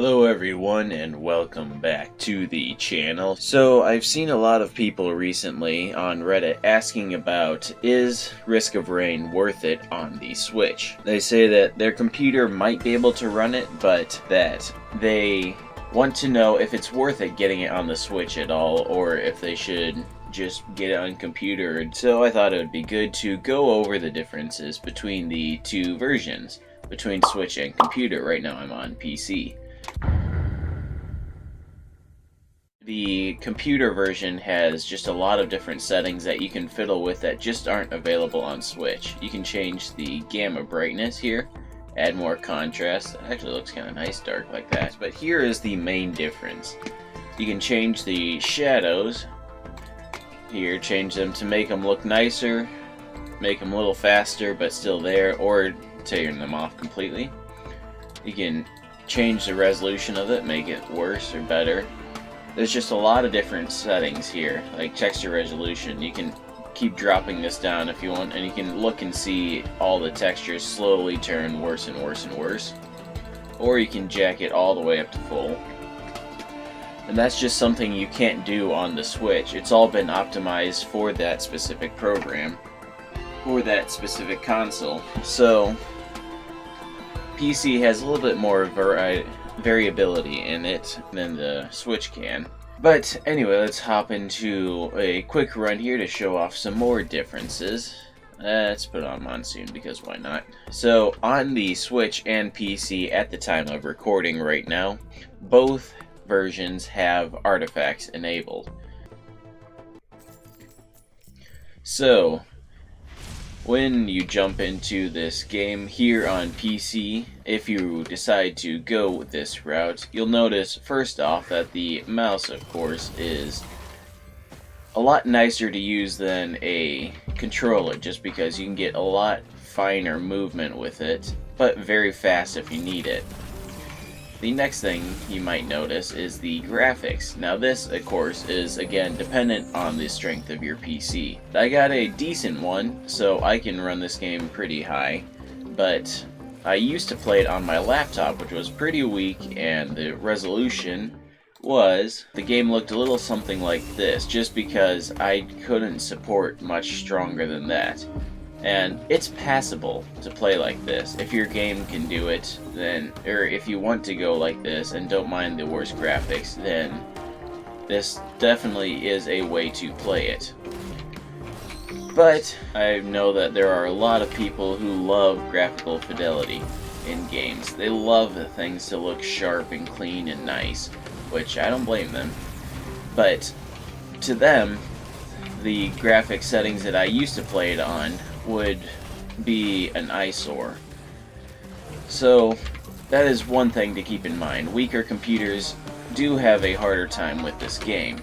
Hello everyone and welcome back to the channel. So I've seen a lot of people recently on Reddit asking about, is Risk of Rain worth it on the Switch? They say that their computer might be able to run it, but that they want to know if it's worth it getting it on the Switch at all, or if they should just get it on computer. So I thought it would be good to go over the differences between the two versions, between Switch and computer. Right now I'm on PC. The computer version has just a lot of different settings that you can fiddle with that just aren't available on Switch. You can change the gamma brightness here, add more contrast. It actually looks kind of nice dark like that. But here is the main difference. You can change the shadows here, change them to make them look nicer, make them a little faster but still there, or turn them off completely. You can change the resolution of it, make it worse or better. There's just a lot of different settings here, like texture resolution. You can keep dropping this down if you want, and you can look and see all the textures slowly turn worse and worse and worse. Or you can jack it all the way up to full. And that's just something you can't do on the Switch. It's all been optimized for that specific program, for that specific console. So PC has a little bit more variability in it than the Switch can. But anyway, let's hop into a quick run here to show off some more differences. Let's put on Monsoon because why not? So on the Switch and PC at the time of recording right now, both versions have artifacts enabled. So when you jump into this game here on PC, if you decide to go this route, you'll notice first off that the mouse, of course, is a lot nicer to use than a controller, just because you can get a lot finer movement with it, but very fast if you need it. The next thing you might notice is the graphics. Now this, of course, is again dependent on the strength of your PC. I got a decent one, so I can run this game pretty high, but I used to play it on my laptop, which was pretty weak, and the resolution the game looked a little something like this, just because I couldn't support much stronger than that. And it's passable to play like this. If your game can do it, then, or if you want to go like this and don't mind the worst graphics, then this definitely is a way to play it. But I know that there are a lot of people who love graphical fidelity in games. They love the things to look sharp and clean and nice, which I don't blame them. But to them, the graphic settings that I used to play it on would be an eyesore. So that is one thing to keep in mind. Weaker computers do have a harder time with this game.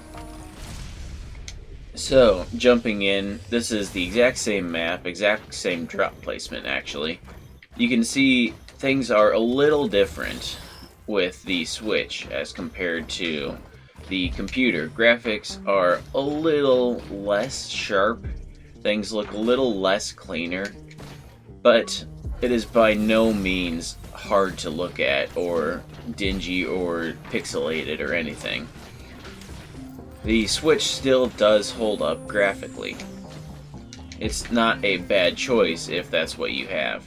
So jumping in, this is the exact same map, exact same drop placement actually. You can see things are a little different with the Switch as compared to the computer. Graphics are a little less sharp. Things look a little less cleaner, but it is by no means hard to look at or dingy or pixelated or anything. The Switch still does hold up graphically. It's not a bad choice if that's what you have.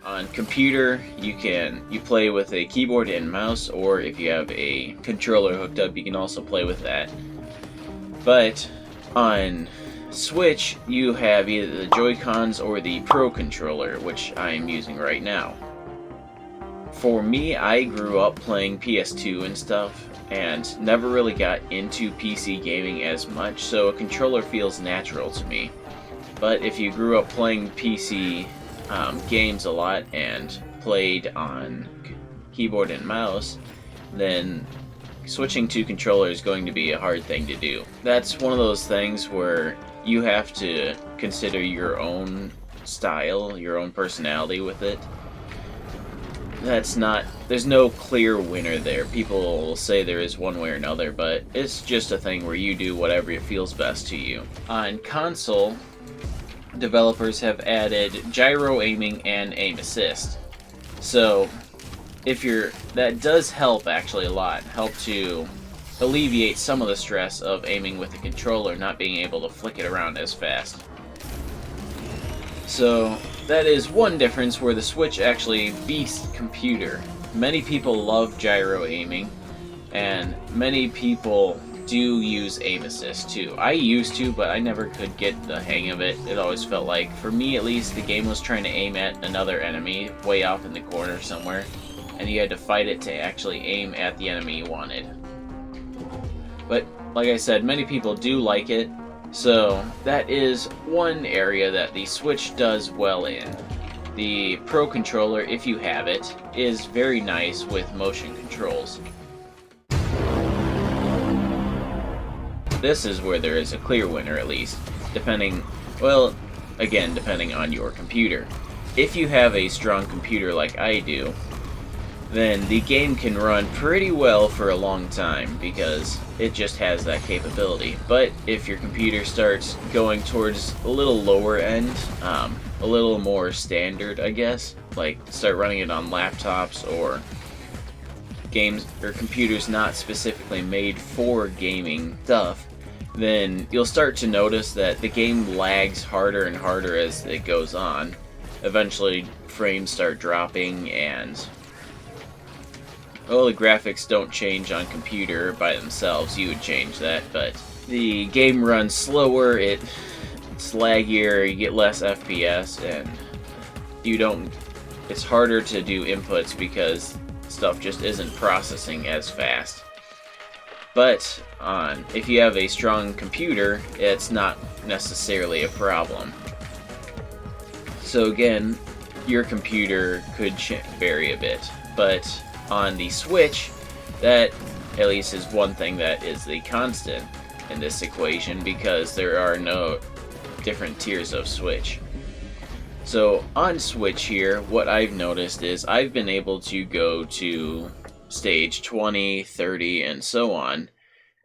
On computer, you play with a keyboard and mouse, or if you have a controller hooked up, you can also play with that. But on Switch, you have either the Joy-Cons or the Pro Controller, which I am using right now. For me, I grew up playing PS2 and stuff, and never really got into PC gaming as much, so a controller feels natural to me. But if you grew up playing PC games a lot and played on keyboard and mouse, then switching to controller is going to be a hard thing to do. That's one of those things where you have to consider your own style, your own personality with it. There's no clear winner there. People will say there is one way or another, but it's just a thing where you do whatever feels best to you. On console, developers have added gyro aiming and aim assist. So that does help actually a lot, help to alleviate some of the stress of aiming with the controller, not being able to flick it around as fast. So that is one difference where the Switch actually beats computer. Many people love gyro aiming, and many people do use aim assist too. I used to, but I never could get the hang of it. It always felt like, for me at least, the game was trying to aim at another enemy way off in the corner somewhere, and you had to fight it to actually aim at the enemy you wanted. But like I said, many people do like it, so that is one area that the Switch does well in. The Pro Controller, if you have it, is very nice with motion controls. This is where there is a clear winner, at least, depending on your computer. If you have a strong computer like I do, then the game can run pretty well for a long time because it just has that capability. But if your computer starts going towards a little lower end, a little more standard, I guess, like start running it on laptops or games or computers not specifically made for gaming stuff, then you'll start to notice that the game lags harder and harder as it goes on. Eventually frames start dropping, and well, the graphics don't change on computer by themselves. You would change that, but the game runs slower, it's laggier, you get less FPS, and it's harder to do inputs because stuff just isn't processing as fast. But if you have a strong computer, it's not necessarily a problem. So again, your computer could vary a bit, but on the Switch, that at least is one thing that is the constant in this equation, because there are no different tiers of Switch. So on Switch here, what I've noticed is I've been able to go to stage 20, 30, and so on,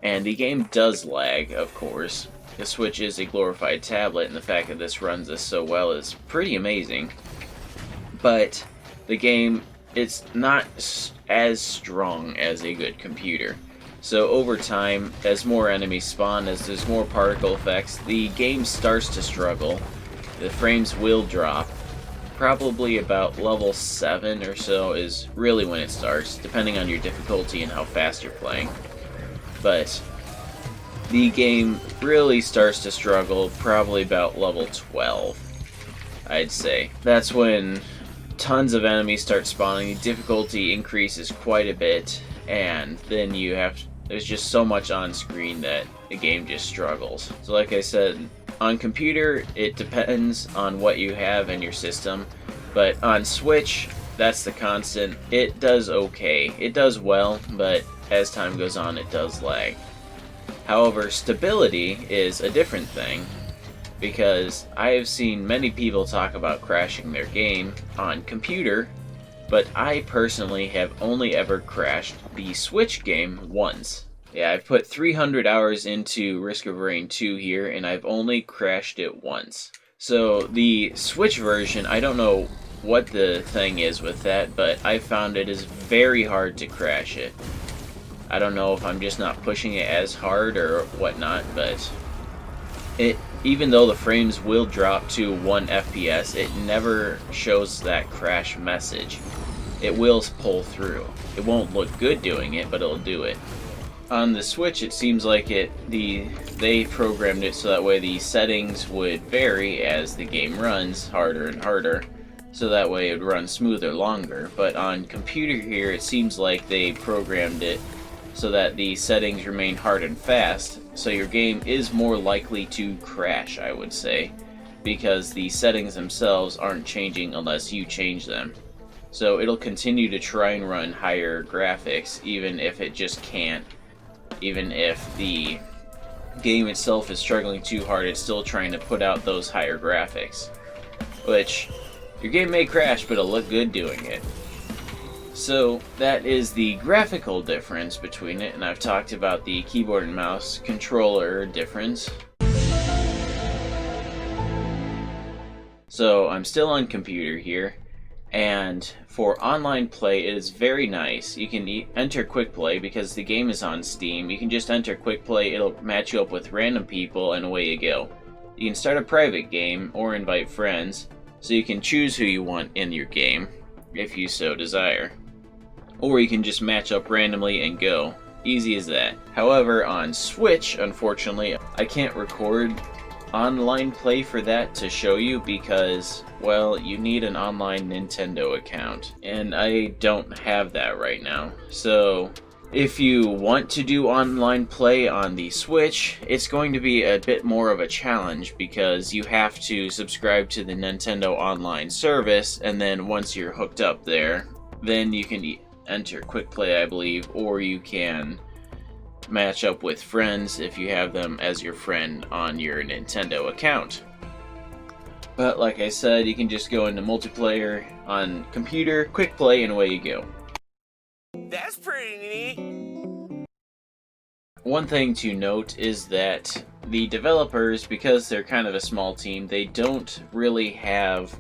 and the game does lag, of course. The Switch is a glorified tablet, and the fact that this runs this so well is pretty amazing. But the game, it's not as strong as a good computer. So over time, as more enemies spawn, as there's more particle effects, the game starts to struggle. The frames will drop. Probably about level 7 or so is really when it starts, depending on your difficulty and how fast you're playing. But the game really starts to struggle probably about level 12, I'd say. That's when tons of enemies start spawning, the difficulty increases quite a bit, and then there's just so much on screen that the game just struggles. So like I said, on computer, it depends on what you have in your system, but on Switch, that's the constant. It does okay. It does well, but as time goes on, it does lag. However, stability is a different thing, because I have seen many people talk about crashing their game on computer, but I personally have only ever crashed the Switch game once. Yeah, I've put 300 hours into Risk of Rain 2 here, and I've only crashed it once. So the Switch version, I don't know what the thing is with that, but I found it is very hard to crash it. I don't know if I'm just not pushing it as hard or whatnot, but even though the frames will drop to 1 FPS, it never shows that crash message. It will pull through. It won't look good doing it, but it'll do it. On the Switch, it seems like they programmed it so that way the settings would vary as the game runs harder and harder, so that way it would run smoother longer. But on computer here, it seems like they programmed it so that the settings remain hard and fast, so your game is more likely to crash, I would say, because the settings themselves aren't changing unless you change them. So it'll continue to try and run higher graphics, even if it just can't. Even if the game itself is struggling too hard, it's still trying to put out those higher graphics. Which, your game may crash, but it'll look good doing it. So that is the graphical difference between it, and I've talked about the keyboard and mouse controller difference. So I'm still on computer here, and for online play it is very nice. You can enter quick play because the game is on Steam. You can just enter quick play, it'll match you up with random people, and away you go. You can start a private game or invite friends, so you can choose who you want in your game if you so desire. Or you can just match up randomly and go. Easy as that. However, on Switch, unfortunately, I can't record online play for that to show you because, well, you need an online Nintendo account, and I don't have that right now. So if you want to do online play on the Switch, it's going to be a bit more of a challenge because you have to subscribe to the Nintendo online service, and then once you're hooked up there, then you can enter quick play, I believe, or you can match up with friends if you have them as your friend on your Nintendo account. But like I said, you can just go into multiplayer on computer, quick play, and away you go. That's pretty neat. One thing to note is that the developers, because they're kind of a small team, they don't really have,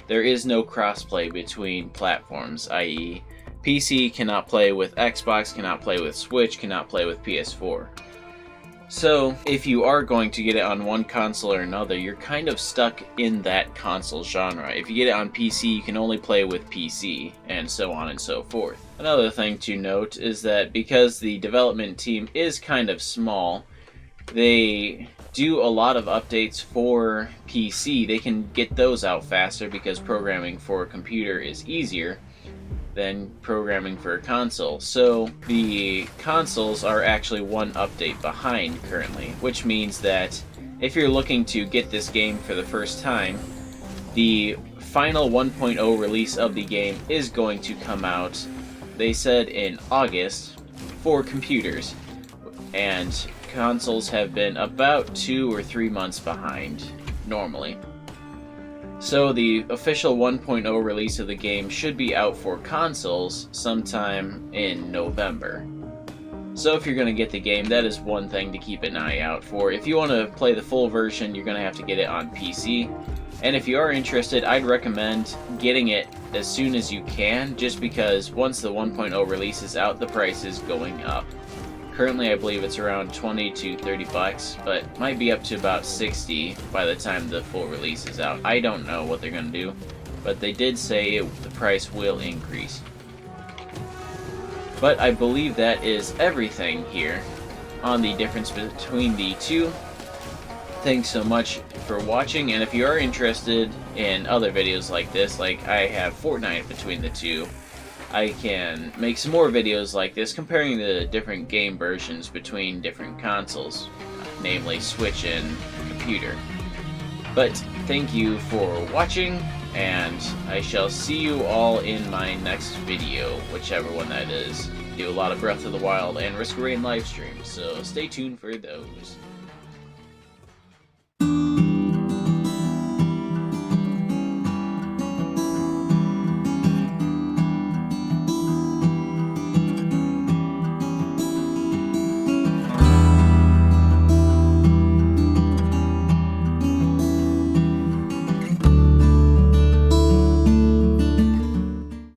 there is no crossplay between platforms, i.e. PC cannot play with Xbox, cannot play with Switch, cannot play with PS4. So, if you are going to get it on one console or another, you're kind of stuck in that console genre. If you get it on PC, you can only play with PC, and so on and so forth. Another thing to note is that because the development team is kind of small, they do a lot of updates for PC. They can get those out faster because programming for a computer is easier than programming for a console. So the consoles are actually one update behind currently, which means that if you're looking to get this game for the first time, the final 1.0 release of the game is going to come out, they said, in August for computers, and consoles have been about 2 or 3 months behind normally. So the official 1.0 release of the game should be out for consoles sometime in November. So if you're going to get the game, that is one thing to keep an eye out for. If you want to play the full version, you're going to have to get it on PC. And if you are interested, I'd recommend getting it as soon as you can, just because once the 1.0 release is out, the price is going up. Currently, I believe it's around 20 to 30 bucks, but might be up to about 60 by the time the full release is out. I don't know what they're going to do, but they did say the price will increase. But I believe that is everything here on the difference between the two. Thanks so much for watching, and if you are interested in other videos like this, like I have Fortnite between the two, I can make some more videos like this comparing the different game versions between different consoles, namely Switch and computer. But thank you for watching, and I shall see you all in my next video, whichever one that is. Do a lot of Breath of the Wild and Risk of Rain live streams, so stay tuned for those.